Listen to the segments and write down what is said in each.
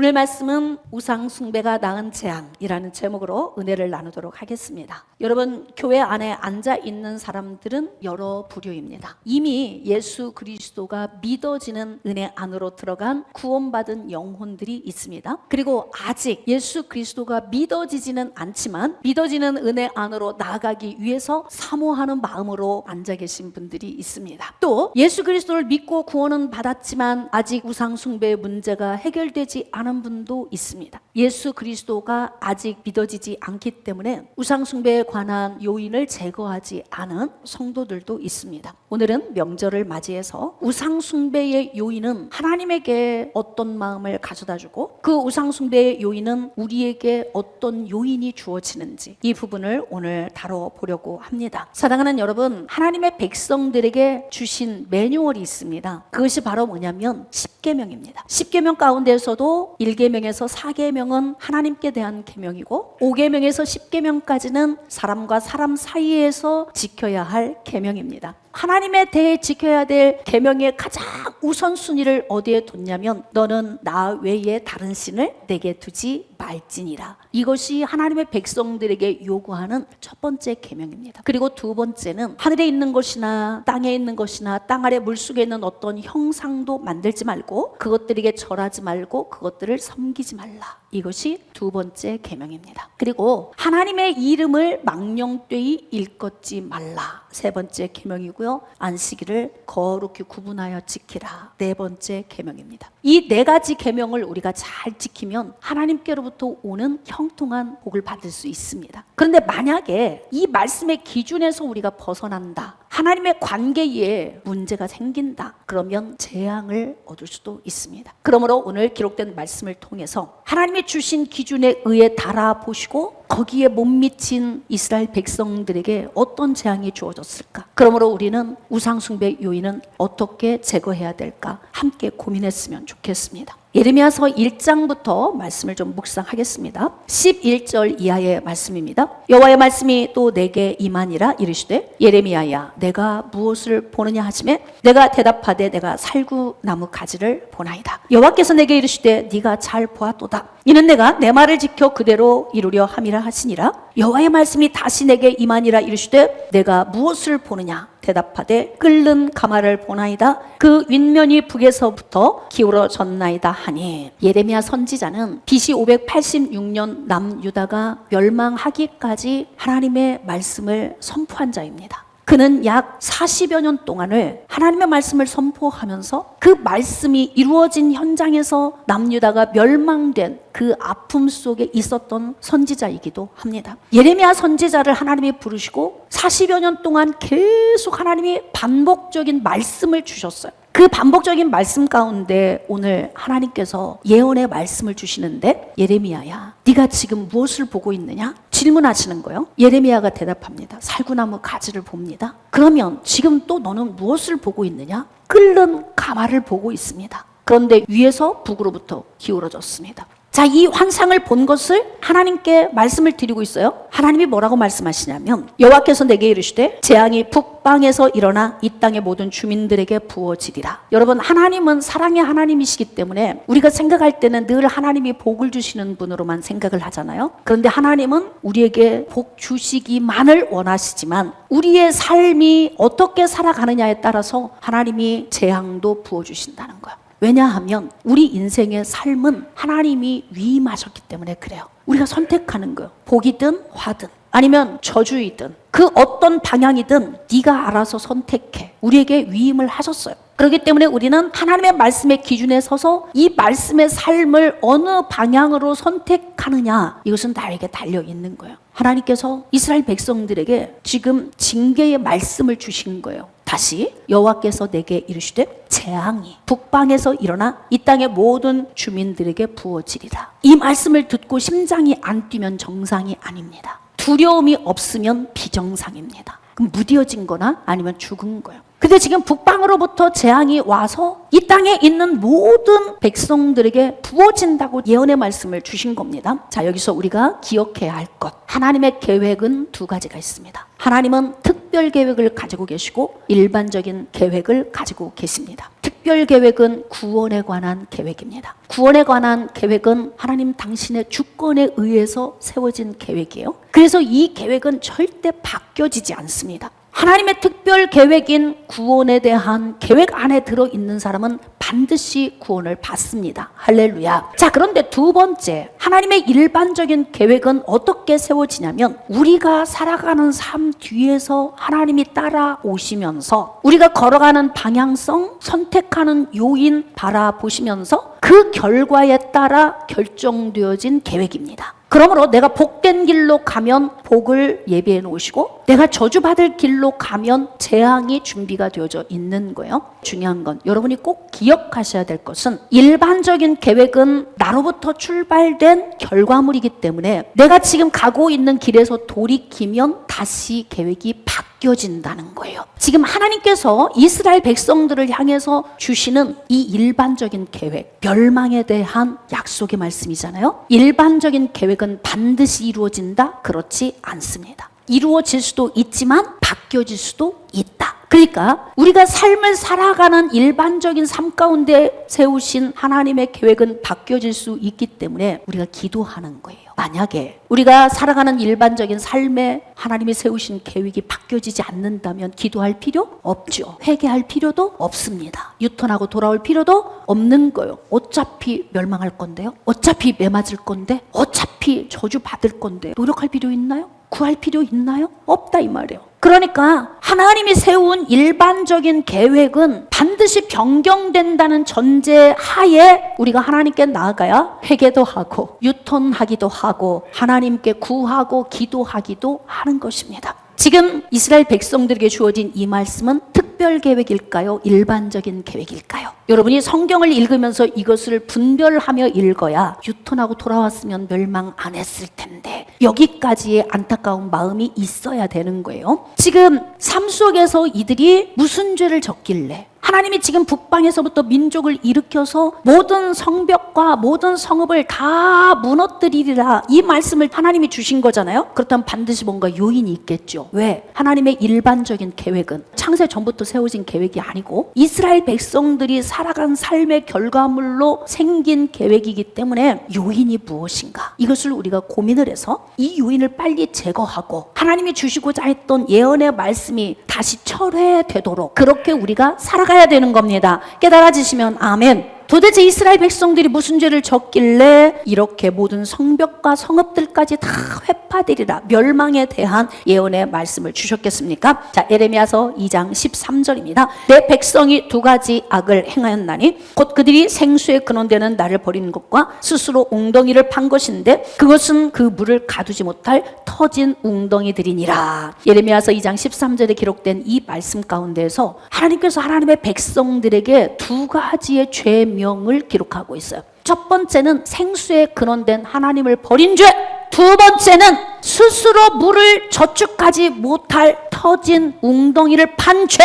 오늘 말씀은 우상 숭배가 낳은 재앙이라는 제목으로 은혜를 나누도록 하겠습니다. 여러분, 교회 안에 앉아 있는 사람들은 여러 부류입니다. 이미 예수 그리스도가 믿어지는 은혜 안으로 들어간 구원받은 영혼들이 있습니다. 그리고 아직 예수 그리스도가 믿어지지는 않지만 믿어지는 은혜 안으로 나아가기 위해서 사모하는 마음으로 앉아 계신 분들이 있습니다. 또 예수 그리스도를 믿고 구원은 받았지만 아직 우상 숭배의 문제가 해결되지 않은 분도 있습니다. 예수 그리스도가 아직 믿어지지 않기 때문에 우상 숭배에 관한 요인을 제거하지 않은 성도들도 있습니다. 오늘은 명절을 맞이해서 우상 숭배의 요인은 하나님에게 어떤 마음을 가져다주고 그 우상 숭배의 요인은 우리에게 어떤 요인이 주어지는지 이 부분을 오늘 다뤄보려고 합니다. 사랑하는 여러분, 하나님의 백성들에게 주신 매뉴얼이 있습니다. 그것이 바로 뭐냐면 10계명입니다. 10계명 가운데서도 1계명에서 4계명은 하나님께 대한 계명이고 5계명에서 10계명까지는 사람과 사람 사이에서 지켜야 할 계명입니다. 하나님에 대해 지켜야 될 계명의 가장 우선순위를 어디에 뒀냐면 너는 나 외에 다른 신을 내게 두지 말지니라. 이것이 하나님의 백성들에게 요구하는 첫 번째 계명입니다. 그리고 두 번째는 하늘에 있는 것이나 땅에 있는 것이나 땅 아래 물속에 있는 어떤 형상도 만들지 말고 그것들에게 절하지 말고 그것들을 섬기지 말라. 이것이 두 번째 계명입니다. 그리고 하나님의 이름을 망령되이 일컫지 말라. 세 번째 계명이고요. 안식일을 거룩히 구분하여 지키라. 네 번째 계명입니다. 이 네 가지 계명을 우리가 잘 지키면 하나님께로부터 오는 형통한 복을 받을 수 있습니다. 그런데 만약에 이 말씀의 기준에서 우리가 벗어난다, 하나님의 관계에 문제가 생긴다, 그러면 재앙을 얻을 수도 있습니다. 그러므로 오늘 기록된 말씀을 통해서 하나님이 주신 기준에 의해 달아보시고 거기에 못 미친 이스라엘 백성들에게 어떤 재앙이 주어졌을까? 그러므로 우리는 우상숭배 요인은 어떻게 제거해야 될까? 함께 고민했으면 좋겠습니다. 예레미야서 1장부터 말씀을 좀 묵상하겠습니다. 11절 이하의 말씀입니다. 여호와의 말씀이 또 내게 임하니라 이르시되 예레미야야 내가 무엇을 보느냐 하시매 내가 대답하되 내가 살구나무 가지를 보나이다. 여호와께서 내게 이르시되 네가 잘 보았도다. 이는 내가 내 말을 지켜 그대로 이루려 함이라 하시니라. 여호와의 말씀이 다시 내게 임하니라 이르시되 내가 무엇을 보느냐 대답하되 끓는 가마를 보나이다. 그 윗면이 북에서부터 기울어졌나이다 하니. 예레미야 선지자는 BC 586년 남유다가 멸망하기까지 하나님의 말씀을 선포한 자입니다. 그는 약 40여 년 동안을 하나님의 말씀을 선포하면서 그 말씀이 이루어진 현장에서 남유다가 멸망된 그 아픔 속에 있었던 선지자이기도 합니다. 예레미야 선지자를 하나님이 부르시고 40여 년 동안 계속 하나님이 반복적인 말씀을 주셨어요. 그 반복적인 말씀 가운데 오늘 하나님께서 예언의 말씀을 주시는데 예레미야야 네가 지금 무엇을 보고 있느냐? 질문하시는 거예요. 예레미야가 대답합니다. 살구나무 가지를 봅니다. 그러면 지금 또 너는 무엇을 보고 있느냐? 끓는 가마를 보고 있습니다. 그런데 위에서 북으로부터 기울어졌습니다. 자, 이 환상을 본 것을 하나님께 말씀을 드리고 있어요. 하나님이 뭐라고 말씀하시냐면 여호와께서 내게 이르시되 재앙이 북방에서 일어나 이 땅의 모든 주민들에게 부어지리라. 여러분, 하나님은 사랑의 하나님이시기 때문에 우리가 생각할 때는 늘 하나님이 복을 주시는 분으로만 생각을 하잖아요. 그런데 하나님은 우리에게 복 주시기만을 원하시지만 우리의 삶이 어떻게 살아가느냐에 따라서 하나님이 재앙도 부어주신다는 거예요. 왜냐하면 우리 인생의 삶은 하나님이 위임하셨기 때문에 그래요. 우리가 선택하는 거예요. 복이든 화든 아니면 저주이든 그 어떤 방향이든 네가 알아서 선택해. 우리에게 위임을 하셨어요. 그렇기 때문에 우리는 하나님의 말씀의 기준에 서서 이 말씀의 삶을 어느 방향으로 선택하느냐, 이것은 나에게 달려있는 거예요. 하나님께서 이스라엘 백성들에게 지금 징계의 말씀을 주신 거예요. 다시 여호와께서 내게 이르시되 재앙이 북방에서 일어나 이 땅의 모든 주민들에게 부어지리라. 이 말씀을 듣고 심장이 안 뛰면 정상이 아닙니다. 두려움이 없으면 비정상입니다. 그럼 무뎌진 거나 아니면 죽은 거예요. 근데 지금 북방으로부터 재앙이 와서 이 땅에 있는 모든 백성들에게 부어진다고 예언의 말씀을 주신 겁니다. 자, 여기서 우리가 기억해야 할 것. 하나님의 계획은 두 가지가 있습니다. 하나님은 특별 계획을 가지고 계시고 일반적인 계획을 가지고 계십니다. 특별 특별 계획은 구원에 관한 계획입니다. 구원에 관한 계획은 하나님 당신의 주권에 의해서 세워진 계획이에요. 그래서 이 계획은 절대 바뀌어지지 않습니다. 하나님의 특별 계획인 구원에 대한 계획 안에 들어있는 사람은 반드시 구원을 받습니다. 할렐루야. 자, 그런데 두 번째, 하나님의 일반적인 계획은 어떻게 세워지냐면 우리가 살아가는 삶 뒤에서 하나님이 따라오시면서 우리가 걸어가는 방향성, 선택하는 요인 바라보시면서 그 결과에 따라 결정되어진 계획입니다. 그러므로 내가 복된 길로 가면 복을 예비해 놓으시고 내가 저주받을 길로 가면 재앙이 준비가 되어져 있는 거예요. 중요한 건 여러분이 꼭 기억하셔야 될 것은 일반적인 계획은 나로부터 출발된 결과물이기 때문에 내가 지금 가고 있는 길에서 돌이키면 다시 계획이 바뀌어진다는 거예요. 지금 하나님께서 이스라엘 백성들을 향해서 주시는 이 일반적인 계획, 멸망에 대한 약속의 말씀이잖아요. 일반적인 계획은 반드시 이루어진다? 그렇지 않습니다. 이루어질 수도 있지만 바뀌어질 수도 있다. 그러니까 우리가 삶을 살아가는 일반적인 삶 가운데 세우신 하나님의 계획은 바뀌어질 수 있기 때문에 우리가 기도하는 거예요. 만약에 우리가 살아가는 일반적인 삶에 하나님이 세우신 계획이 바뀌어지지 않는다면 기도할 필요 없죠. 회개할 필요도 없습니다. 유턴하고 돌아올 필요도 없는 거예요. 어차피 멸망할 건데요. 어차피 매맞을 건데 어차피 저주 받을 건데 노력할 필요 있나요? 구할 필요 있나요? 없다 이 말이에요. 그러니까 하나님이 세운 일반적인 계획은 반드시 변경된다는 전제 하에 우리가 하나님께 나아가야 회개도 하고 유턴하기도 하고 하나님께 구하고 기도하기도 하는 것입니다. 지금 이스라엘 백성들에게 주어진 이 말씀은 특별 계획일까요? 일반적인 계획일까요? 여러분이 성경을 읽으면서 이것을 분별하며 읽어야 유턴하고 돌아왔으면 멸망 안 했을 텐데 여기까지의 안타까운 마음이 있어야 되는 거예요. 지금 삶 속에서 이들이 무슨 죄를 졌길래 하나님이 지금 북방에서부터 민족을 일으켜서 모든 성벽과 모든 성읍을 다 무너뜨리리라 이 말씀을 하나님이 주신 거잖아요. 그렇다면 반드시 뭔가 요인이 있겠죠. 왜? 하나님의 일반적인 계획은 창세 전부터 세워진 계획이 아니고 이스라엘 백성들이 살아간 삶의 결과물로 생긴 계획이기 때문에 요인이 무엇인가? 이것을 우리가 고민을 해서 이 요인을 빨리 제거하고 하나님이 주시고자 했던 예언의 말씀이 다시 철회되도록 그렇게 우리가 살아가야 되는 겁니다. 깨달아지시면 아멘. 도대체 이스라엘 백성들이 무슨 죄를 졌길래 이렇게 모든 성벽과 성읍들까지 다 회파되리라 멸망에 대한 예언의 말씀을 주셨겠습니까? 자, 예레미야서 2장 13절입니다. 내 백성이 두 가지 악을 행하였나니 곧 그들이 생수에 근원되는 나를 버리는 것과 스스로 웅덩이를 판 것인데 그것은 그 물을 가두지 못할 터진 웅덩이들이니라. 예레미야서 2장 13절에 기록된 이 말씀 가운데에서 하나님께서 하나님의 백성들에게 두 가지의 죄명을 기록하고 있어요. 첫 번째는 생수에 근원된 하나님을 버린 죄, 두 번째는 스스로 물을 저축하지 못할 터진 웅덩이를 판 죄.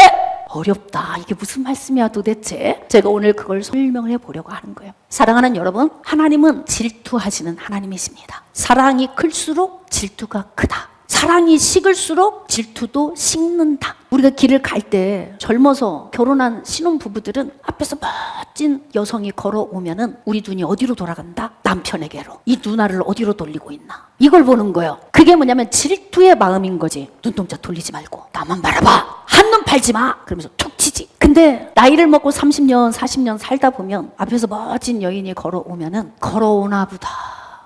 어렵다. 이게 무슨 말씀이야 도대체? 제가 오늘 그걸 설명을 해보려고 하는 거예요. 사랑하는 여러분, 하나님은 질투하시는 하나님이십니다. 사랑이 클수록 질투가 크다. 사랑이 식을수록 질투도 식는다. 우리가 길을 갈 때 젊어서 결혼한 신혼부부들은 앞에서 멋진 여성이 걸어오면은 우리 눈이 어디로 돌아간다? 남편에게로. 이 누나를 어디로 돌리고 있나? 이걸 보는 거예요. 그게 뭐냐면 질투의 마음인 거지. 눈동자 돌리지 말고 나만 바라봐. 한눈 팔지 마. 그러면서 툭 치지. 근데 나이를 먹고 30년, 40년 살다 보면 앞에서 멋진 여인이 걸어오면은 걸어오나 보다.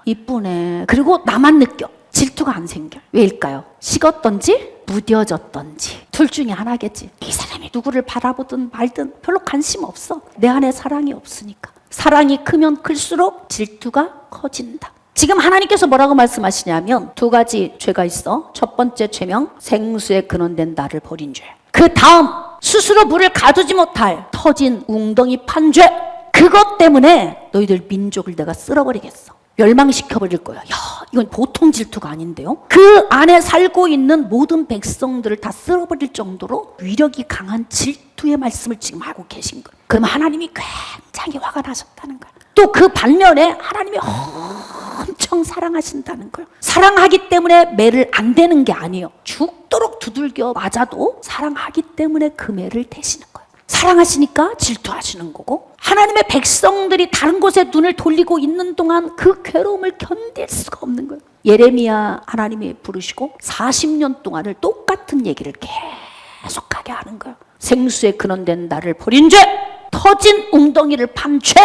이쁘네. 그리고 나만 느껴. 질투가 안 생겨. 왜일까요? 식었던지 무뎌졌던지 둘 중에 하나겠지. 이 사람이 누구를 바라보든 말든 별로 관심 없어. 내 안에 사랑이 없으니까. 사랑이 크면 클수록 질투가 커진다. 지금 하나님께서 뭐라고 말씀하시냐면 두 가지 죄가 있어. 첫 번째 죄명, 생수에 근원된 나를 버린 죄. 그 다음, 스스로 물을 가두지 못할 터진 웅덩이 판 죄. 그것 때문에 너희들 민족을 내가 쓸어버리겠어. 멸망시켜버릴 거야. 야, 이건 보통 질투가 아닌데요. 그 안에 살고 있는 모든 백성들을 다 쓸어버릴 정도로 위력이 강한 질투의 말씀을 지금 하고 계신 거예요. 그러면 하나님이 굉장히 화가 나셨다는 거예요. 또 그 반면에 하나님이 엄청 사랑하신다는 거예요. 사랑하기 때문에 매를 안 대는 게 아니에요. 죽도록 두들겨 맞아도 사랑하기 때문에 그 매를 대시는 거예요. 사랑하시니까 질투하시는 거고, 하나님의 백성들이 다른 곳에 눈을 돌리고 있는 동안 그 괴로움을 견딜 수가 없는 거예요. 예레미야 하나님이 부르시고 40년 동안을 똑같은 얘기를 계속하게 하는 거예요. 생수에 근원된 나를 버린 죄, 터진 웅덩이를 판 죄,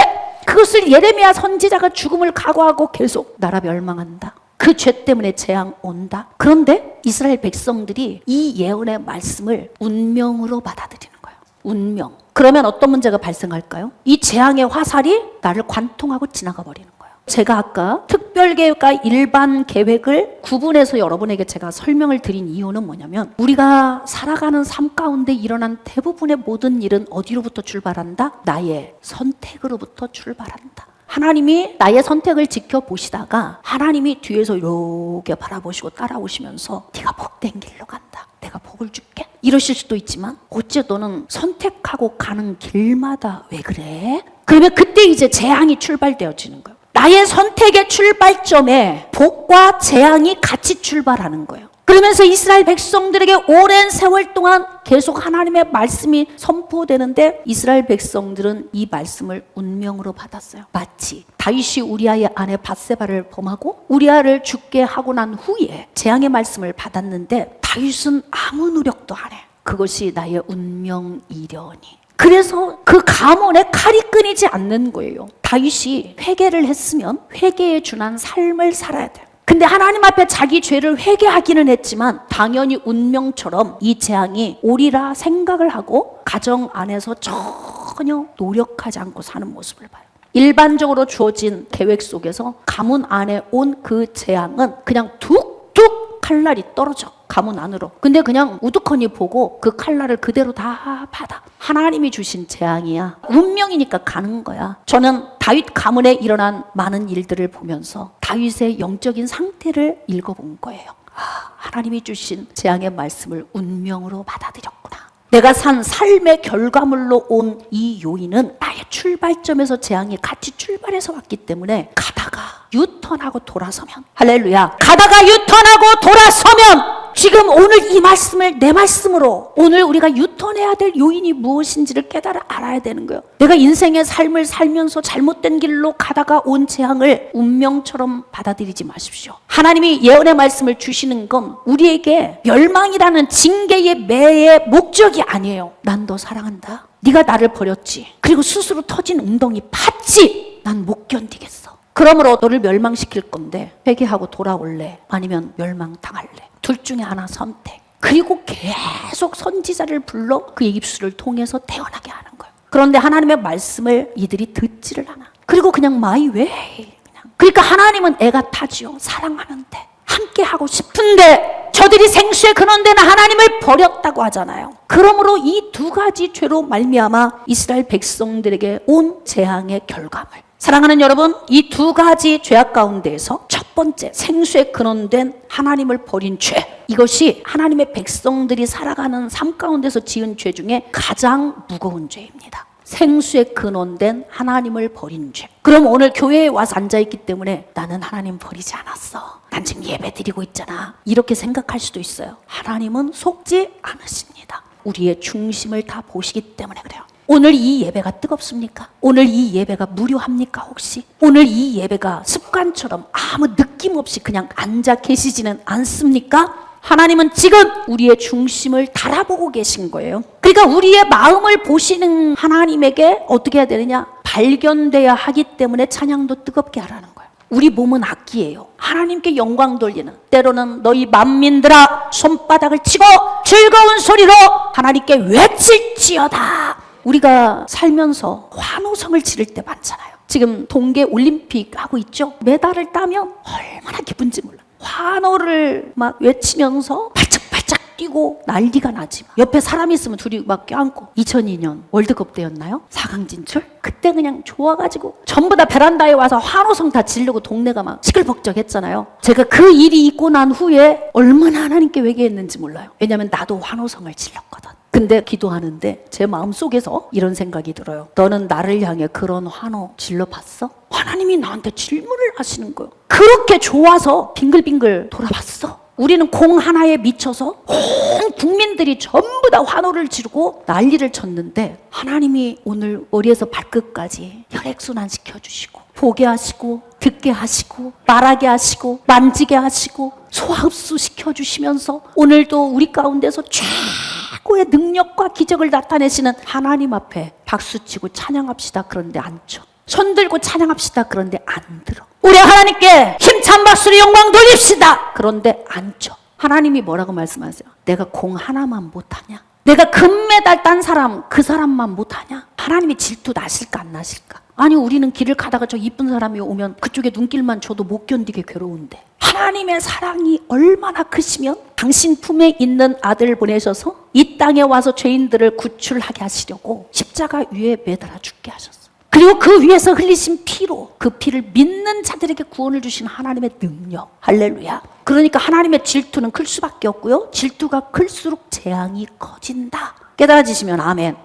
그것을 예레미야 선지자가 죽음을 각오하고 계속 나라 멸망한다, 그 죄 때문에 재앙 온다. 그런데 이스라엘 백성들이 이 예언의 말씀을 운명으로 받아들이는 거예요. 운명. 그러면 어떤 문제가 발생할까요? 이 재앙의 화살이 나를 관통하고 지나가 버리는 거예요. 제가 아까 특별계획과 일반 계획을 구분해서 여러분에게 제가 설명을 드린 이유는 뭐냐면, 우리가 살아가는 삶 가운데 일어난 대부분의 모든 일은 어디로부터 출발한다? 나의 선택으로부터 출발한다. 하나님이 나의 선택을 지켜보시다가 하나님이 뒤에서 이렇게 바라보시고 따라오시면서 네가 복된 길로 간다, 내가 복을 줄게, 이러실 수도 있지만, 어째 너는 선택하고 가는 길마다 왜 그래? 그러면 그때 이제 재앙이 출발되어지는 거예요. 나의 선택의 출발점에 복과 재앙이 같이 출발하는 거예요. 그러면서 이스라엘 백성들에게 오랜 세월 동안 계속 하나님의 말씀이 선포되는데, 이스라엘 백성들은 이 말씀을 운명으로 받았어요. 마치 다윗이 우리아의 아내 밧세바를 범하고 우리아를 죽게 하고 난 후에 재앙의 말씀을 받았는데, 다윗은 아무 노력도 안 해. 그것이 나의 운명이려니. 그래서 그 가문에 칼이 끊이지 않는 거예요. 다윗이 회개를 했으면 회개에 준한 삶을 살아야 돼요. 근데 하나님 앞에 자기 죄를 회개하기는 했지만 당연히 운명처럼 이 재앙이 오리라 생각을 하고 가정 안에서 전혀 노력하지 않고 사는 모습을 봐요. 일반적으로 주어진 계획 속에서 가문 안에 온 그 재앙은 그냥 툭툭 칼날이 떨어져, 가문 안으로. 근데 그냥 우두커니 보고 그 칼날을 그대로 다 받아. 하나님이 주신 재앙이야. 운명이니까 가는 거야. 저는 다윗 가문에 일어난 많은 일들을 보면서 다윗의 영적인 상태를 읽어본 거예요. 하나님이 주신 재앙의 말씀을 운명으로 받아들였구나. 내가 산 삶의 결과물로 온 이 요인은 나의 출발점에서 재앙이 같이 출발해서 왔기 때문에, 가다가 유턴하고 돌아서면, 할렐루야, 가다가 유턴하고 돌아서면, 지금 오늘 이 말씀을 내 말씀으로 오늘 우리가 유턴해야 될 요인이 무엇인지를 알아야 되는 거예요. 내가 인생의 삶을 살면서 잘못된 길로 가다가 온 재앙을 운명처럼 받아들이지 마십시오. 하나님이 예언의 말씀을 주시는 건 우리에게 멸망이라는 징계의 매의 목적이 아니에요. 난 너 사랑한다, 네가 나를 버렸지, 그리고 스스로 터진 웅덩이 팠지, 난 못 견디겠어, 그러므로 너를 멸망시킬 건데 회개하고 돌아올래, 아니면 멸망당할래, 둘 중에 하나 선택. 그리고 계속 선지자를 불러 그의 입술을 통해서 태어나게 하는 거예요. 그런데 하나님의 말씀을 이들이 듣지를 않아. 그리고 그냥 마이 웨이, 그냥. 그러니까 하나님은 애가 타지요. 사랑하는데, 함께 하고 싶은데 저들이 생수에 근원되는 하나님을 버렸다고 하잖아요. 그러므로 이 두 가지 죄로 말미암아 이스라엘 백성들에게 온 재앙의 결과물. 사랑하는 여러분, 이 두 가지 죄악 가운데에서 첫 번째, 생수에 근원된 하나님을 버린 죄, 이것이 하나님의 백성들이 살아가는 삶 가운데서 지은 죄 중에 가장 무거운 죄입니다. 생수에 근원된 하나님을 버린 죄. 그럼 오늘 교회에 와서 앉아있기 때문에 나는 하나님 버리지 않았어, 난 지금 예배 드리고 있잖아, 이렇게 생각할 수도 있어요. 하나님은 속지 않으십니다. 우리의 중심을 다 보시기 때문에 그래요. 오늘 이 예배가 뜨겁습니까? 오늘 이 예배가 무료합니까? 혹시 오늘 이 예배가 습관처럼 아무 느낌 없이 그냥 앉아 계시지는 않습니까? 하나님은 지금 우리의 중심을 달아보고 계신 거예요. 그러니까 우리의 마음을 보시는 하나님에게 어떻게 해야 되느냐? 발견돼야 하기 때문에 찬양도 뜨겁게 하라는 거예요. 우리 몸은 악기예요. 하나님께 영광 돌리는, 때로는 너희 만민들아 손바닥을 치고 즐거운 소리로 하나님께 외칠지어다. 우리가 살면서 환호성을 지를 때 많잖아요. 지금 동계 올림픽 하고 있죠. 메달을 따면 얼마나 기쁜지 몰라. 환호를 막 외치면서 발짝발짝 뛰고 난리가 나지. 옆에 사람이 있으면 둘이 막 껴안고. 2002년 월드컵 때였나요? 4강 진출? 그때 그냥 좋아가지고 전부 다 베란다에 와서 환호성 다 지르고 동네가 막 시끌벅적했잖아요. 제가 그 일이 있고 난 후에 얼마나 하나님께 회개했는지 몰라요. 왜냐하면 나도 환호성을 질렀거든. 근데 기도하는데 제 마음속에서 이런 생각이 들어요. 너는 나를 향해 그런 환호 질러봤어? 하나님이 나한테 질문을 하시는 거예요. 그렇게 좋아서 빙글빙글 돌아봤어? 우리는 공 하나에 미쳐서 온 국민들이 전부 다 환호를 지르고 난리를 쳤는데 하나님이 오늘 머리에서 발끝까지 혈액순환 시켜주시고 보게 하시고 듣게 하시고 말하게 하시고 만지게 하시고 소화흡수 시켜주시면서 오늘도 우리 가운데서 최고의 능력과 기적을 나타내시는 하나님 앞에 박수치고 찬양합시다. 그런데 안 쳐. 손들고 찬양합시다. 그런데 안 들어. 우리 하나님께 힘찬 박수로 영광 돌립시다. 그런데 안 쳐. 하나님이 뭐라고 말씀하세요? 내가 공 하나만 못하냐? 내가 금메달 딴 사람 그 사람만 못하냐? 하나님이 질투 나실까 안 나실까? 아니 우리는 길을 가다가 저 이쁜 사람이 오면 그쪽에 눈길만 줘도 못 견디게 괴로운데 하나님의 사랑이 얼마나 크시면 당신 품에 있는 아들을 보내셔서 이 땅에 와서 죄인들을 구출하게 하시려고 십자가 위에 매달아 죽게 하셨어요. 그리고 그 위에서 흘리신 피로 그 피를 믿는 자들에게 구원을 주신 하나님의 능력. 할렐루야. 그러니까 하나님의 질투는 클 수밖에 없고요. 질투가 클수록 재앙이 커진다. 깨달아지시면 아멘.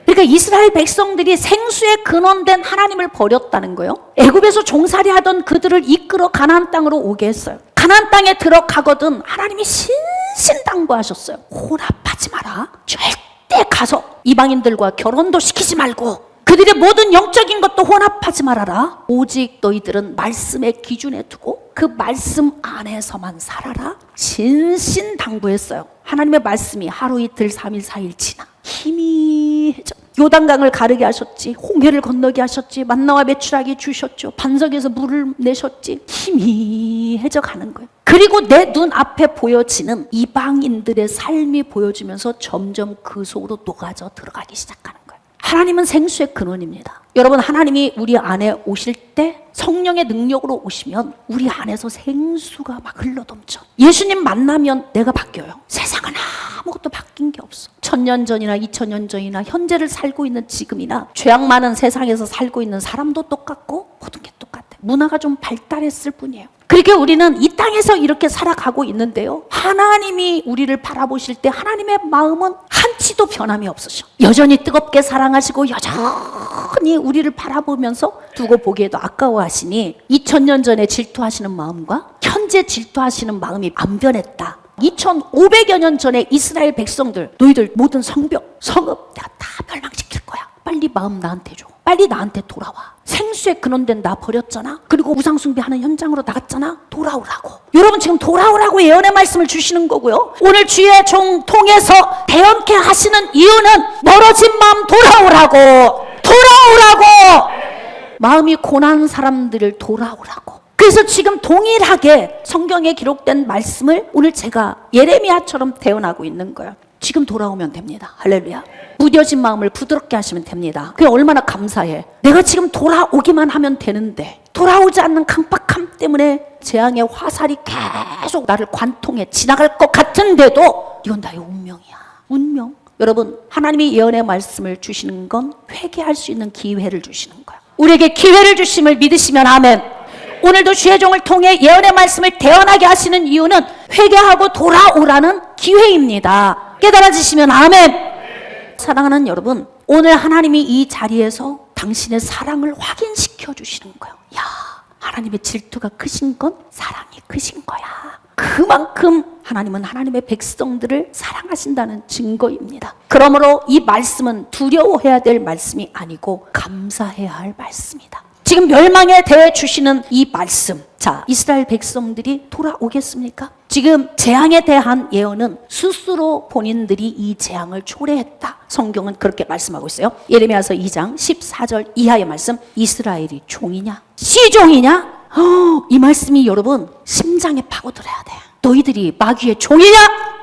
그러니까 이스라엘 백성들이 생수의 근원된 하나님을 버렸다는 거예요. 애굽에서 종살이 하던 그들을 이끌어 가나안 땅으로 오게 했어요. 가나안 땅에 들어가거든 하나님이 신신당부하셨어요. 혼합하지 마라. 절대 가서 이방인들과 결혼도 시키지 말고 그들의 모든 영적인 것도 혼합하지 말아라. 오직 너희들은 말씀의 기준에 두고 그 말씀 안에서만 살아라. 신신당부했어요. 하나님의 말씀이 하루 이틀 3일 4일 지나 희미해져. 요단강을 가르게 하셨지, 홍해를 건너게 하셨지, 만나와 메추라기 주셨죠, 반석에서 물을 내셨지. 희미해져 가는 거예요. 그리고 내 눈앞에 보여지는 이방인들의 삶이 보여지면서 점점 그 속으로 녹아져 들어가기 시작하는 거예요. 하나님은 생수의 근원입니다. 여러분, 하나님이 우리 안에 오실 때 성령의 능력으로 오시면 우리 안에서 생수가 막 흘러넘쳐. 예수님 만나면 내가 바뀌어요. 세상은 아무것도 바뀐 게 없어. 1000년 전이나 2000년 전이나 현재를 살고 있는 지금이나 죄악 많은 세상에서 살고 있는 사람도 똑같고 모든 게 똑같아. 문화가 좀 발달했을 뿐이에요. 그렇게 우리는 이 땅에서 이렇게 살아가고 있는데요, 하나님이 우리를 바라보실 때 하나님의 마음은 한치도 변함이 없으셔. 여전히 뜨겁게 사랑하시고 여전히 우리를 바라보면서 두고 보기에도 아까워하시니 2000년 전에 질투하시는 마음과 현재 질투하시는 마음이 안 변했다. 2500여 년 전에 이스라엘 백성들, 너희들 모든 성벽, 성읍 내가 다 멸망시킬 거야. 빨리 마음 나한테 줘. 빨리 나한테 돌아와. 생수에 근원된 나 버렸잖아. 그리고 우상숭배하는 현장으로 나갔잖아. 돌아오라고. 여러분, 지금 돌아오라고 예언의 말씀을 주시는 거고요. 오늘 주의 종 통해서 대언케 하시는 이유는 멀어진 마음 돌아오라고. 마음이 고난 사람들을 돌아오라고. 그래서 지금 동일하게 성경에 기록된 말씀을 오늘 제가 예레미야처럼 대언하고 있는 거예요. 지금 돌아오면 됩니다. 할렐루야. 무뎌진 마음을 부드럽게 하시면 됩니다. 그게 얼마나 감사해. 내가 지금 돌아오기만 하면 되는데 돌아오지 않는 강박함 때문에 재앙의 화살이 계속 나를 관통해 지나갈 것 같은데도 이건 나의 운명이야. 운명. 여러분, 하나님이 예언의 말씀을 주시는 건 회개할 수 있는 기회를 주시는 거야. 우리에게 기회를 주심을 믿으시면 아멘. 오늘도 주의 종을 통해 예언의 말씀을 대언하게 하시는 이유는 회개하고 돌아오라는 기회입니다. 깨달아지시면 아멘. 사랑하는 여러분, 오늘 하나님이 이 자리에서 당신의 사랑을 확인시켜 주시는 거예요. 야, 하나님의 질투가 크신 건 사랑이 크신 거야. 그만큼 하나님은 하나님의 백성들을 사랑하신다는 증거입니다. 그러므로 이 말씀은 두려워해야 될 말씀이 아니고 감사해야 할 말씀이다. 지금 멸망에 대해 주시는 이 말씀, 자, 이스라엘 백성들이 돌아오겠습니까? 지금 재앙에 대한 예언은 스스로 본인들이 이 재앙을 초래했다. 성경은 그렇게 말씀하고 있어요. 예레미야서 2장 14절 이하의 말씀, 이스라엘이 종이냐? 씨종이냐? 이 말씀이 여러분 심장에 파고들어야 돼. 너희들이 마귀의 종이냐?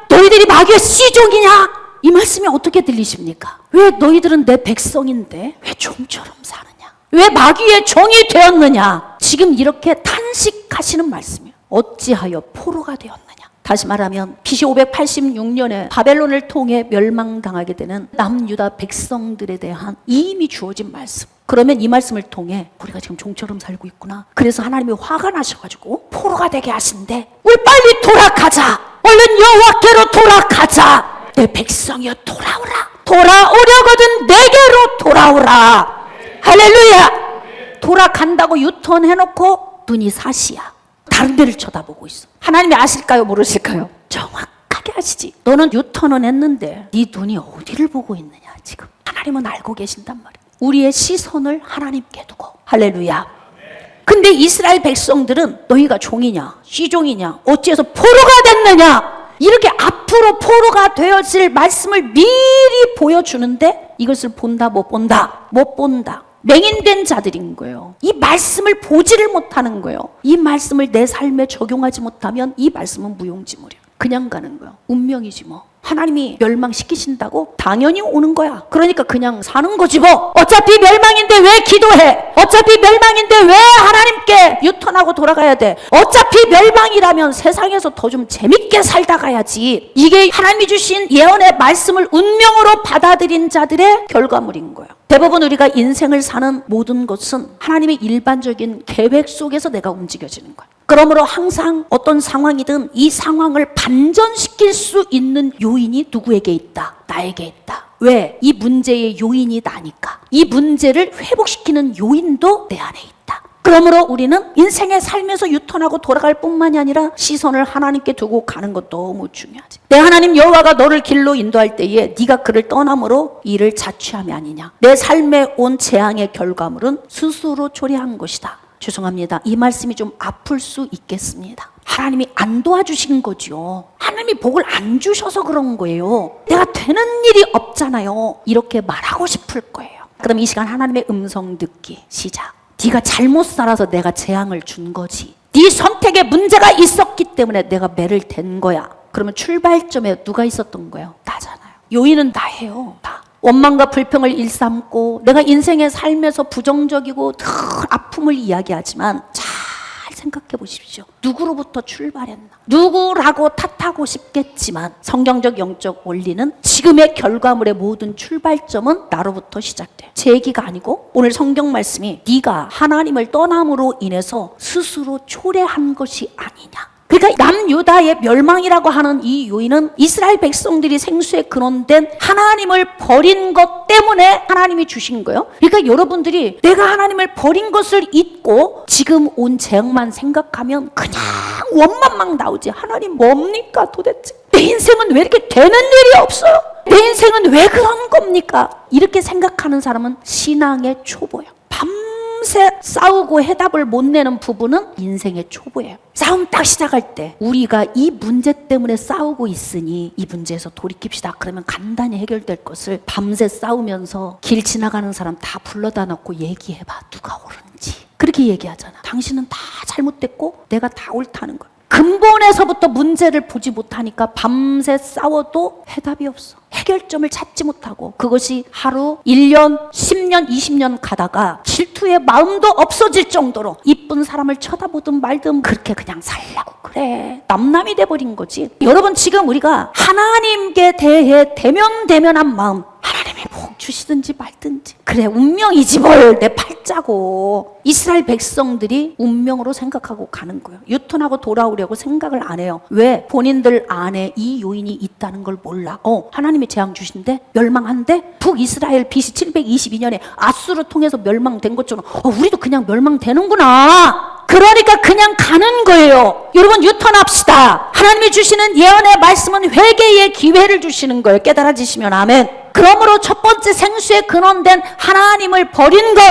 너희들이 마귀의 씨종이냐? 이 말씀이 어떻게 들리십니까? 왜 너희들은 내 백성인데 왜 종처럼 사느냐? 왜 마귀의 종이 되었느냐? 지금 이렇게 탄식하시는 말씀이에요. 어찌하여 포로가 되었느냐? 다시 말하면 BC 586년에 바벨론을 통해 멸망당하게 되는 남유다 백성들에 대한 이미 주어진 말씀. 그러면 이 말씀을 통해 우리가 지금 종처럼 살고 있구나. 그래서 하나님이 화가 나셔가지고 포로가 되게 하신대. 우리 빨리 돌아가자. 얼른 여호와께로 돌아가자. 내 백성이여 돌아오라. 돌아오려거든 내게로 돌아오라. 할렐루야. 돌아간다고 유턴해놓고 눈이 사시야. 다른 데를 쳐다보고 있어. 하나님이 아실까요? 모르실까요? 정확하게 아시지. 너는 유턴은 했는데 네 눈이 어디를 보고 있느냐 지금. 하나님은 알고 계신단 말이에요. 우리의 시선을 하나님께 두고. 할렐루야. 근데 이스라엘 백성들은 너희가 종이냐 시종이냐 어찌해서 포로가 됐느냐 이렇게 앞으로 포로가 되어질 말씀을 미리 보여주는데 이것을 본다 못 본다 못 본다. 맹인된 자들인 거예요. 이 말씀을 보지를 못하는 거예요. 이 말씀을 내 삶에 적용하지 못하면 이 말씀은 무용지물이에요. 그냥 가는 거예요. 운명이지 뭐. 하나님이 멸망시키신다고 당연히 오는 거야. 그러니까 그냥 사는 거지 뭐. 어차피 멸망인데 왜 기도해? 어차피 멸망인데 왜 하나님께 유턴하고 돌아가야 돼? 어차피 멸망이라면 세상에서 더 좀 재밌게 살다 가야지. 이게 하나님이 주신 예언의 말씀을 운명으로 받아들인 자들의 결과물인 거예요. 대부분 우리가 인생을 사는 모든 것은 하나님의 일반적인 계획 속에서 내가 움직여지는 거예요. 그러므로 항상 어떤 상황이든 이 상황을 반전시킬 수 있는 요인이 누구에게 있다? 나에게 있다. 왜? 이 문제의 요인이 나니까. 이 문제를 회복시키는 요인도 내 안에 있다. 그러므로 우리는 인생의 삶에서 유턴하고 돌아갈 뿐만이 아니라 시선을 하나님께 두고 가는 것 너무 중요하지. 내 하나님 여호와가 너를 길로 인도할 때에 네가 그를 떠남으로 이를 자취함이 아니냐. 내 삶에 온 재앙의 결과물은 스스로 초래한 것이다. 죄송합니다. 이 말씀이 좀 아플 수 있겠습니다. 하나님이 안 도와주신 거죠. 하나님이 복을 안 주셔서 그런 거예요. 내가 되는 일이 없잖아요. 이렇게 말하고 싶을 거예요. 그럼 이 시간 하나님의 음성 듣기 시작. 네가 잘못 살아서 내가 재앙을 준 거지. 네 선택에 문제가 있었기 때문에 내가 매를 댄 거야. 그러면 출발점에 누가 있었던 거예요? 나잖아요. 요인은 나예요. 나. 원망과 불평을 일삼고 내가 인생의 삶에서 부정적이고 늘 아픔을 이야기하지만 잘 생각해 보십시오. 누구로부터 출발했나? 누구라고 탓하고 싶겠지만 성경적 영적 원리는 지금의 결과물의 모든 출발점은 나로부터 시작돼요. 제 얘기가 아니고 오늘 성경 말씀이 네가 하나님을 떠남으로 인해서 스스로 초래한 것이 아니냐. 그러니까 남유다의 멸망이라고 하는 이 요인은 이스라엘 백성들이 생수에 근원된 하나님을 버린 것 때문에 하나님이 주신 거예요. 그러니까 여러분들이 내가 하나님을 버린 것을 잊고 지금 온 재앙만 생각하면 그냥 원만 막 나오지. 하나님 뭡니까 도대체? 내 인생은 왜 이렇게 되는 일이 없어요? 내 인생은 왜 그런 겁니까? 이렇게 생각하는 사람은 신앙의 초보예요. 밤새 싸우고 해답을 못 내는 부분은 인생의 초보예요. 싸움 딱 시작할 때 우리가 이 문제 때문에 싸우고 있으니 이 문제에서 돌이킵시다. 그러면 간단히 해결될 것을 밤새 싸우면서 길 지나가는 사람 다 불러다 놓고 얘기해봐. 누가 옳은지. 그렇게 얘기하잖아. 당신은 다 잘못됐고 내가 다 옳다는 거야. 근본에서부터 문제를 보지 못하니까 밤새 싸워도 해답이 없어. 해결점을 찾지 못하고 그것이 하루, 1년, 10년, 20년 가다가 질투의 마음도 없어질 정도로 이쁜 사람을 쳐다보든 말든 그렇게 그냥 살라고 그래. 남남이 돼버린 거지. 여러분 지금 우리가 하나님께 대해 대면대면한 마음 하나님이 복 주시든지 말든지 그래 운명이지 뭘 내 팔자고. 이스라엘 백성들이 운명으로 생각하고 가는 거예요. 유턴하고 돌아오려고 생각을 안 해요. 왜? 본인들 안에 이 요인이 있다는 걸 몰라. 하나님이 재앙 주신대? 멸망한대? 북이스라엘 BC 722년에 아수르 통해서 멸망된 것처럼 우리도 그냥 멸망되는구나. 그러니까 그냥 가는 거예요. 여러분 유턴합시다. 하나님이 주시는 예언의 말씀은 회개의 기회를 주시는 거예요. 깨달아지시면 아멘. 그러므로 첫 번째 생수에 근원된 하나님을 버린 것,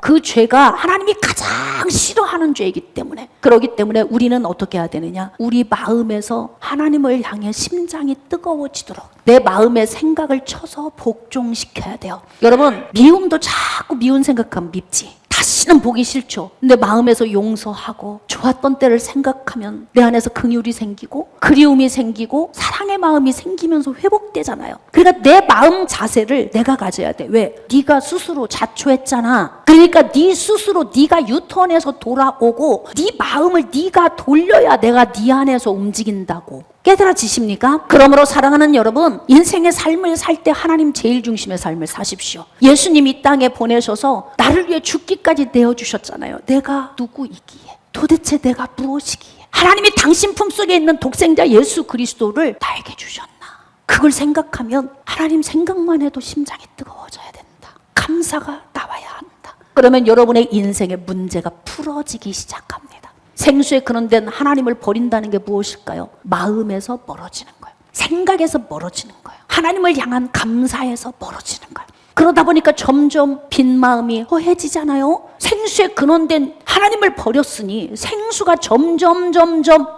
그 죄가 하나님이 가장 싫어하는 죄이기 때문에, 그렇기 때문에 우리는 어떻게 해야 되느냐? 우리 마음에서 하나님을 향해 심장이 뜨거워지도록 내 마음의 생각을 쳐서 복종시켜야 돼요. 여러분 미움도 자꾸 미운 생각하면 밉지. 다시는 보기 싫죠. 근데 마음에서 용서하고 좋았던 때를 생각하면 내 안에서 긍휼이 생기고 그리움이 생기고 사랑의 마음이 생기면서 회복되잖아요. 그러니까 내 마음 자세를 내가 가져야 돼. 왜? 네가 스스로 자초했잖아. 그러니까 네 스스로 네가 유턴해서 돌아오고 네 마음을 네가 돌려야 내가 네 안에서 움직인다고. 깨달아지십니까? 그러므로 사랑하는 여러분, 인생의 삶을 살 때 하나님 제일 중심의 삶을 사십시오. 예수님 이 땅에 보내셔서 나를 위해 죽기까지 내어주셨잖아요. 내가 누구이기에? 도대체 내가 무엇이기에? 하나님이 당신 품속에 있는 독생자 예수 그리스도를 나에게 주셨나? 그걸 생각하면 하나님 생각만 해도 심장이 뜨거워져야 된다. 감사가 나와야 한다. 그러면 여러분의 인생의 문제가 풀어지기 시작합니다. 생수의 근원된 하나님을 버린다는 게 무엇일까요? 마음에서 멀어지는 거예요. 생각에서 멀어지는 거예요. 하나님을 향한 감사에서 멀어지는 거예요. 그러다 보니까 점점 빈 마음이 허해지잖아요. 생수의 근원된 하나님을 버렸으니 생수가 점점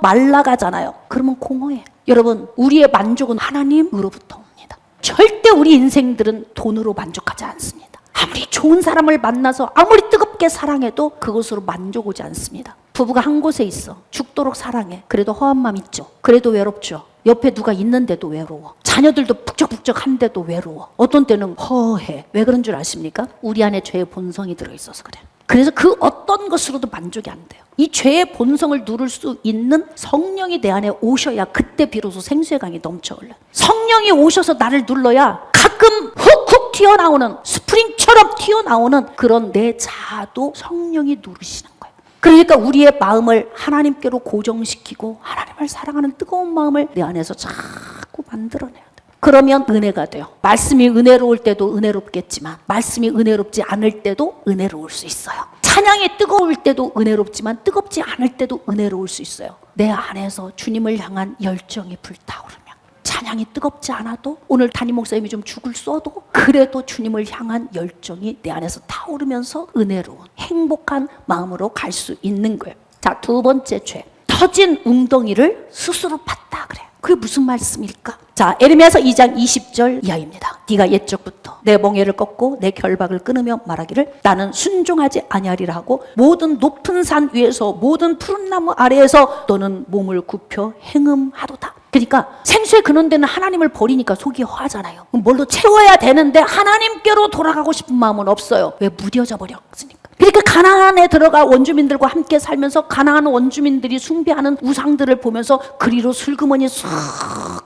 말라가잖아요. 그러면 공허해. 여러분, 우리의 만족은 하나님으로부터 옵니다. 절대 우리 인생들은 돈으로 만족하지 않습니다. 아무리 좋은 사람을 만나서 아무리 뜨겁게 사랑해도 그것으로 만족 오지 않습니다. 부부가 한 곳에 있어. 죽도록 사랑해. 그래도 허한 마음 있죠. 그래도 외롭죠. 옆에 누가 있는데도 외로워. 자녀들도 북적북적한데도 외로워. 어떤 때는 허해. 왜 그런 줄 아십니까? 우리 안에 죄의 본성이 들어있어서 그래요. 그래서 그 어떤 것으로도 만족이 안 돼요. 이 죄의 본성을 누를 수 있는 성령이 내 안에 오셔야 그때 비로소 생수의 강이 넘쳐 흘러요. 성령이 오셔서 나를 눌러야 가끔 훅훅 튀어나오는 스프링처럼 튀어나오는 그런 내 자아도 성령이 누르시는 거예요. 그러니까 우리의 마음을 하나님께로 고정시키고 하나님을 사랑하는 뜨거운 마음을 내 안에서 자꾸 만들어내야 돼요. 그러면 은혜가 돼요. 말씀이 은혜로울 때도 은혜롭겠지만 말씀이 은혜롭지 않을 때도 은혜로울 수 있어요. 찬양이 뜨거울 때도 은혜롭지만 뜨겁지 않을 때도 은혜로울 수 있어요. 내 안에서 주님을 향한 열정이 불타오르면 찬양이 뜨겁지 않아도 오늘 담임 목사님이 좀 죽을 써도 그래도 주님을 향한 열정이 내 안에서 타오르면서 은혜로운 행복한 마음으로 갈 수 있는 거예요. 자, 두 번째 죄. 터진 웅덩이를 스스로 팠다 그래요. 그게 무슨 말씀일까? 자, 에레미야서 2장 20절 이하입니다. 네가 옛적부터 내 멍에를 꺾고 내 결박을 끊으며 말하기를 나는 순종하지 아니하리라 하고 모든 높은 산 위에서 모든 푸른 나무 아래에서 너는 몸을 굽혀 행음하도다. 그러니까 생수의 근원되는 하나님을 버리니까 속이 허하잖아요. 그럼 뭘로 채워야 되는데 하나님께로 돌아가고 싶은 마음은 없어요. 왜? 무뎌져 버렸으니까. 그러니까 가나안에 들어가 원주민들과 함께 살면서 가나안 원주민들이 숭배하는 우상들을 보면서 그리로 슬그머니 쑥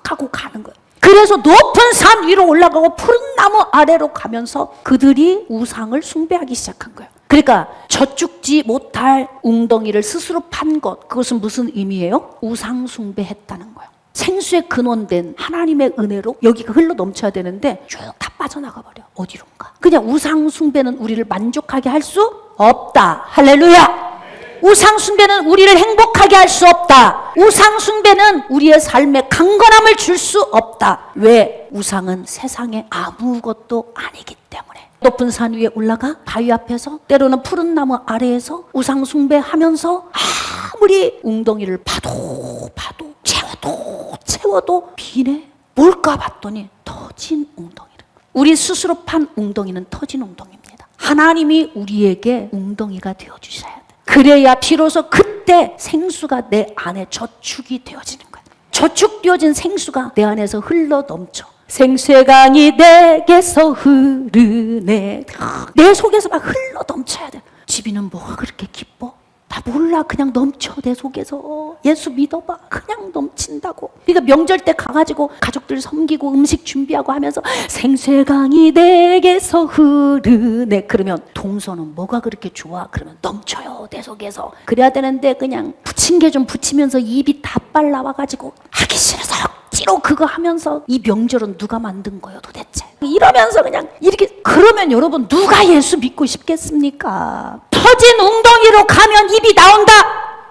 하고 가는 거예요. 그래서 높은 산 위로 올라가고 푸른 나무 아래로 가면서 그들이 우상을 숭배하기 시작한 거예요. 그러니까 저축지 못할 웅덩이를 스스로 판 것, 그것은 무슨 의미예요? 우상 숭배했다는 거예요. 생수의 근원된 하나님의 은혜로 여기가 흘러 넘쳐야 되는데 쭉 다 빠져나가 버려. 어디론가. 그냥 우상 숭배는 우리를 만족하게 할 수 없다. 할렐루야. 우상 숭배는 우리를 행복하게 할 수 없다. 우상 숭배는 우리의 삶에 강건함을 줄 수 없다. 왜? 우상은 세상에 아무것도 아니기 때문에. 높은 산 위에 올라가 바위 앞에서 때로는 푸른 나무 아래에서 우상 숭배하면서 아무리 웅덩이를 파도 채워도 비네. 뭘까 봤더니 터진 웅덩이를. 우리 스스로 판 웅덩이는 터진 웅덩이입니다. 하나님이 우리에게 웅덩이가 되어주셔야 돼. 그래야 비로소 그때 생수가 내 안에 저축이 되어지는 거야. 저축되어진 생수가 내 안에서 흘러 넘쳐. 생수의 강이 내게서 흐르네. 내 속에서 막 흘러 넘쳐야 돼. 지비는 뭐가 그렇게 기뻐? 나 몰라. 그냥 넘쳐 내 속에서. 예수 믿어봐. 그냥 넘친다고. 그러니까 명절 때 가가지고 가족들 섬기고 음식 준비하고 하면서 생수의 강이 내게서 흐르네. 그러면 동서는 뭐가 그렇게 좋아? 그러면 넘쳐요 내 속에서. 그래야 되는데 그냥 붙인 게 좀 붙이면서 입이 다 빨라와가지고 하기 싫어서 억지로 그거 하면서 이 명절은 누가 만든 거예요 도대체? 이러면서 그냥 이렇게. 그러면 여러분 누가 예수 믿고 싶겠습니까? 터진 웅덩이로 가면 입이 나온다.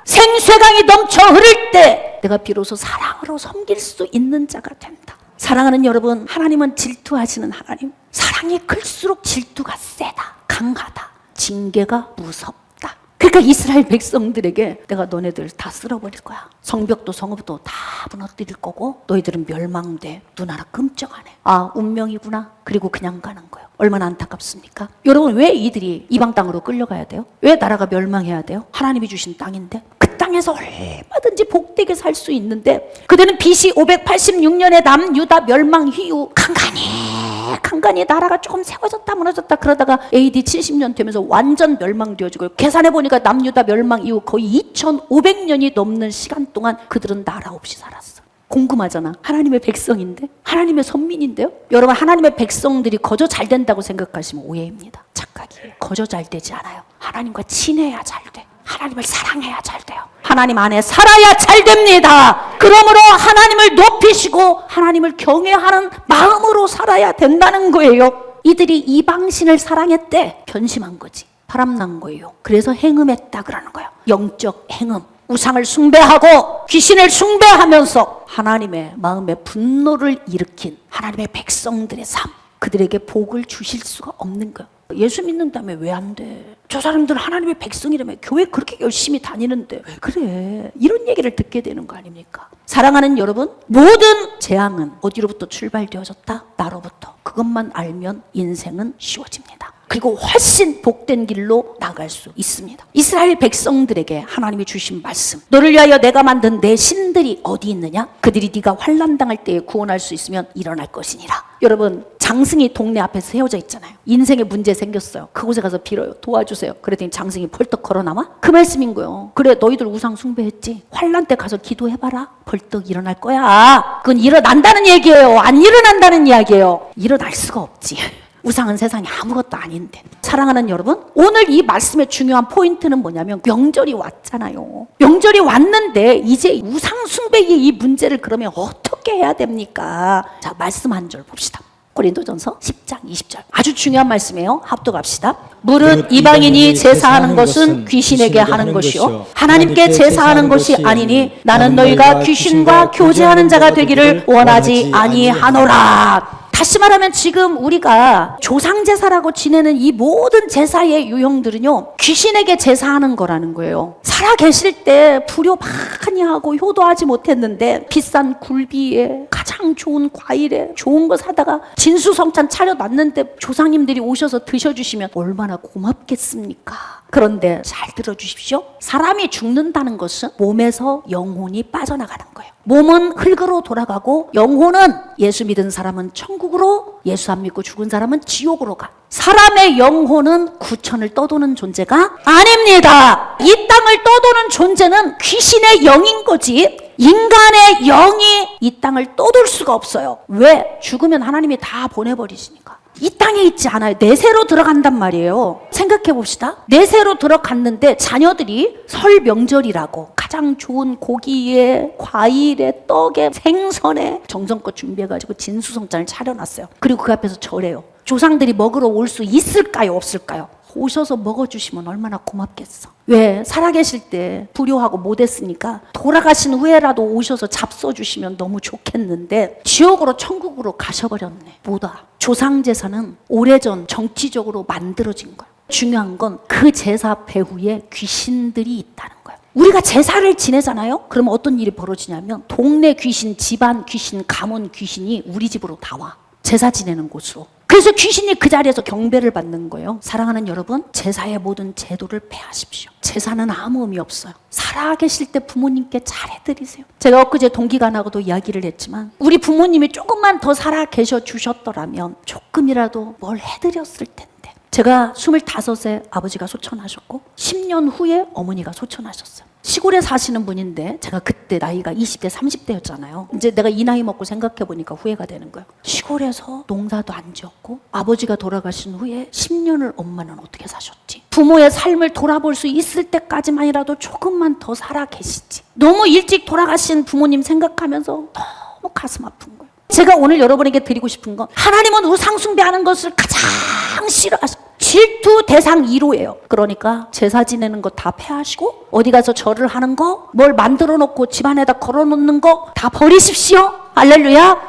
생수의 강이 넘쳐 흐를 때 내가 비로소 사랑으로 섬길 수 있는 자가 된다. 사랑하는 여러분, 하나님은 질투하시는 하나님. 사랑이 클수록 질투가 세다, 강하다, 징계가 무섭다. 그러니까 이스라엘 백성들에게 내가 너네들 다 쓸어버릴 거야. 성벽도 성읍도 다 무너뜨릴 거고 너희들은 멸망돼. 눈하나 끔찍 안 해. 아, 운명이구나. 그리고 그냥 가는 거예요. 얼마나 안타깝습니까? 여러분, 왜 이들이 이방 땅으로 끌려가야 돼요? 왜 나라가 멸망해야 돼요? 하나님이 주신 땅인데. 그 땅에서 얼마든지 복되게 살 수 있는데 그들은 BC 586년에 남유다 멸망 이후 간간히 나라가 조금 세워졌다 무너졌다 그러다가 AD 70년 되면서 완전 멸망되어지고, 계산해보니까 남유다 멸망 이후 거의 2500년이 넘는 시간 동안 그들은 나라 없이 살았어. 궁금하잖아. 하나님의 백성인데, 하나님의 선민인데요. 여러분, 하나님의 백성들이 거저 잘 된다고 생각하시면 오해입니다. 착각이에요. 거저 잘 되지 않아요. 하나님과 친해야 잘 돼. 하나님을 사랑해야 잘 돼요. 하나님 안에 살아야 잘 됩니다. 그러므로 하나님을 높이시고 하나님을 경외하는 마음으로 살아야 된다는 거예요. 이들이 이방신을 사랑했대. 변심한 거지. 바람난 거예요. 그래서 행음했다 그러는 거예요. 영적 행음. 우상을 숭배하고 귀신을 숭배하면서 하나님의 마음에 분노를 일으킨 하나님의 백성들의 삶, 그들에게 복을 주실 수가 없는 거예요. 예수 믿는다며 왜 안 돼? 저 사람들 하나님의 백성이라며 교회 그렇게 열심히 다니는데 왜 그래? 이런 얘기를 듣게 되는 거 아닙니까? 사랑하는 여러분, 모든 재앙은 어디로부터 출발되어졌다? 나로부터. 그것만 알면 인생은 쉬워집니다. 그리고 훨씬 복된 길로 나갈 수 있습니다. 이스라엘 백성들에게 하나님이 주신 말씀, 너를 위하여 내가 만든 내 신들이 어디 있느냐? 그들이 네가 환난 당할 때에 구원할 수 있으면 일어날 것이니라. 여러분, 장승이 동네 앞에 세워져 있잖아요. 인생에 문제 생겼어요. 그곳에 가서 빌어요. 도와주세요. 그랬더니 장승이 벌떡 걸어 나와? 그 말씀인 거예요. 그래, 너희들 우상 숭배했지? 환난 때 가서 기도해봐라. 벌떡 일어날 거야. 그건 일어난다는 얘기예요. 안 일어난다는 이야기예요. 일어날 수가 없지. 우상은 세상에 아무것도 아닌데. 사랑하는 여러분, 오늘 이 말씀의 중요한 포인트는 뭐냐면 명절이 왔잖아요. 명절이 왔는데 이제 우상 숭배의 이 문제를 그러면 어떻게 해야 됩니까? 자, 말씀 한 절 봅시다. 고린도전서 10장 20절. 아주 중요한 말씀이에요. 합독합시다. 무릇 이방인이 제사하는 것은 귀신에게 하는 것이요 하나님께 제사하는 것이 아니니 나는 너희가 귀신과 교제하는 자가 되기를 원하지 아니하노라. 다시 말하면 지금 우리가 조상제사라고 지내는 이 모든 제사의 유형들은요, 귀신에게 제사하는 거라는 거예요. 살아계실 때 불효 많이 하고 효도하지 못했는데 비싼 굴비에 가장 좋은 과일에 좋은 거 사다가 진수성찬 차려놨는데 조상님들이 오셔서 드셔주시면 얼마나 고맙겠습니까? 그런데 잘 들어주십시오. 사람이 죽는다는 것은 몸에서 영혼이 빠져나가는 거예요. 몸은 흙으로 돌아가고 영혼은, 예수 믿은 사람은 천국으로, 예수 안 믿고 죽은 사람은 지옥으로 가. 사람의 영혼은 구천을 떠도는 존재가 아닙니다. 이 땅을 떠도는 존재는 귀신의 영인 거지 인간의 영이 이 땅을 떠돌 수가 없어요. 왜? 죽으면 하나님이 다 보내버리시니까. 이 땅에 있지 않아요. 내세로 들어간단 말이에요. 생각해 봅시다. 내세로 들어갔는데 자녀들이 설 명절이라고 가장 좋은 고기에 과일에 떡에 생선에 정성껏 준비해가지고 진수성찬을 차려놨어요. 그리고 그 앞에서 절해요. 조상들이 먹으러 올 수 있을까요? 없을까요? 오셔서 먹어주시면 얼마나 고맙겠어. 왜? 살아계실 때 불효하고 못했으니까 돌아가신 후에라도 오셔서 잡숴주시면 너무 좋겠는데 지옥으로 천국으로 가셔버렸네. 뭐다? 조상제사는 오래전 정치적으로 만들어진 거예요. 중요한 건 그 제사 배후에 귀신들이 있다는 거예요. 우리가 제사를 지내잖아요? 그러면 어떤 일이 벌어지냐면 동네 귀신, 집안 귀신, 가문 귀신이 우리 집으로 다 와. 제사 지내는 곳으로. 그래서 귀신이 그 자리에서 경배를 받는 거예요. 사랑하는 여러분, 제사의 모든 제도를 폐하십시오. 제사는 아무 의미 없어요. 살아계실 때 부모님께 잘해드리세요. 제가 엊그제 동기간하고도 이야기를 했지만 우리 부모님이 조금만 더 살아계셔 주셨더라면 조금이라도 뭘 해드렸을 텐데. 제가 25세 아버지가 소천하셨고 10년 후에 어머니가 소천하셨어요. 시골에 사시는 분인데 제가 그때 나이가 20대 30대였잖아요. 이제 내가 이 나이 먹고 생각해보니까 후회가 되는 거예요. 시골에서 농사도 안 지었고 아버지가 돌아가신 후에 10년을 엄마는 어떻게 사셨지? 부모의 삶을 돌아볼 수 있을 때까지만이라도 조금만 더 살아 계시지. 너무 일찍 돌아가신 부모님 생각하면서 너무 가슴 아픈 거예요. 제가 오늘 여러분에게 드리고 싶은 건, 하나님은 우상 숭배하는 것을 가장 싫어하시고 질투 대상 1호예요. 그러니까 제사 지내는 거 다 폐하시고 어디 가서 절을 하는 거, 뭘 만들어 놓고 집안에다 걸어 놓는 거 다 버리십시오. 할렐루야.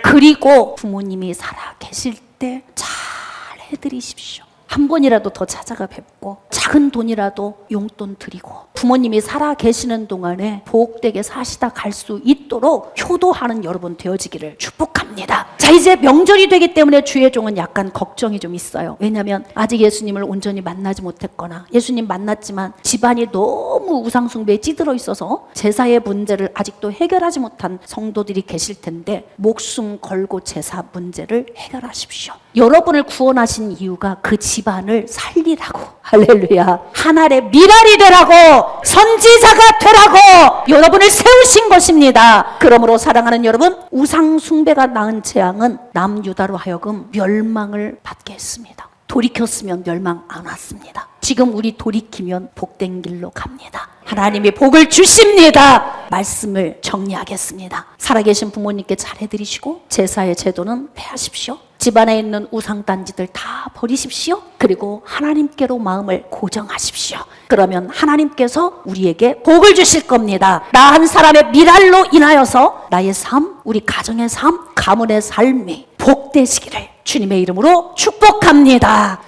그리고 부모님이 살아 계실 때 잘 해드리십시오. 한 번이라도 더 찾아가 뵙고 작은 돈이라도 용돈 드리고 부모님이 살아 계시는 동안에 복되게 사시다 갈 수 있도록 효도하는 여러분 되어지기를 축복합니다. 자, 이제 명절이 되기 때문에 주의 종은 약간 걱정이 좀 있어요. 왜냐하면 아직 예수님을 온전히 만나지 못했거나 예수님 만났지만 집안이 너무 우상숭배에 찌들어 있어서 제사의 문제를 아직도 해결하지 못한 성도들이 계실 텐데 목숨 걸고 제사 문제를 해결하십시오. 여러분을 구원하신 이유가 그 집안을 살리라고, 할렐루야, 하늘의 미랄이 되라고, 선지자가 되라고 여러분을 세우신 것입니다. 그러므로 사랑하는 여러분, 우상 숭배가 낳은 재앙은 남유다로 하여금 멸망을 받게 했습니다. 돌이켰으면 멸망 안 왔습니다. 지금 우리 돌이키면 복된 길로 갑니다. 하나님이 복을 주십니다. 말씀을 정리하겠습니다. 살아계신 부모님께 잘해드리시고 제사의 제도는 폐하십시오. 집안에 있는 우상단지들 다 버리십시오. 그리고 하나님께로 마음을 고정하십시오. 그러면 하나님께서 우리에게 복을 주실 겁니다. 나 한 사람의 미랄로 인하여서 나의 삶, 우리 가정의 삶, 가문의 삶이 복되시기를 주님의 이름으로 축복합니다.